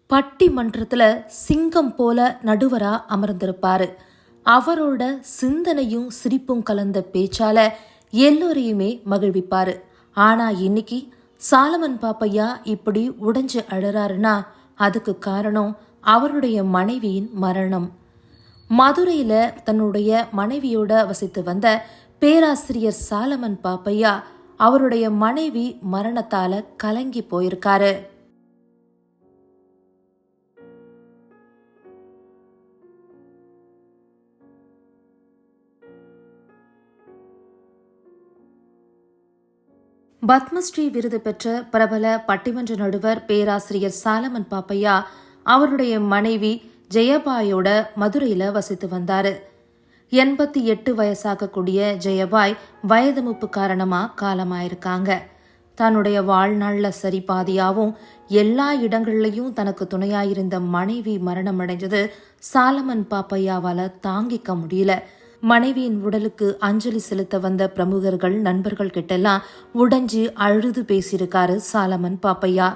பட்டிமன்றத்துல சிங்கம் போல நடுவரா அமர்ந்திருப்பாரு. அவரோட சிந்தனையும் சிரிப்பும் கலந்த பேச்சால எல்லோரையுமே மகிழ்விப்பாரு. ஆனா இன்னைக்கு சாலமன் பாப்பையா இப்படி உடைஞ்சு அழறாருன்னா அதுக்கு காரணம் அவருடைய மனைவியின் மரணம். மதுரையில தன்னுடைய மனைவியோட வசித்து வந்த பேராசிரியர் சாலமன் பாப்பையா அவருடைய மனைவி மரணத்தால கலங்கி போயிருக்காரு. பத்மஸ்ரீ விருது பெற்ற பிரபல பட்டிமன்ற நடுவர் பேராசிரியர் சாலமன் பாப்பையா அவருடைய மனைவி ஜெயபாயோட மதுரையில வசித்து வந்தாரு. 88 வயசாகக்கூடிய ஜெயபாய் வயது மூப்பு காரணமா காலமாயிருக்காங்க. தன்னுடைய வாழ்நாள்ல சரி பாதியாவும் எல்லா இடங்கள்லயும் தனக்கு துணையாயிருந்த மனைவி மரணம் அடைஞ்சது சாலமன் பாப்பையாவால தாங்கிக்க முடியல. மனைவியின் உடலுக்கு அஞ்சலி செலுத்த வந்த பிரமுகர்கள் நண்பர்கள் கிட்டெல்லாம் உடைஞ்சு அழுது பேசியிருக்காரு சாலமன் பாப்பையா.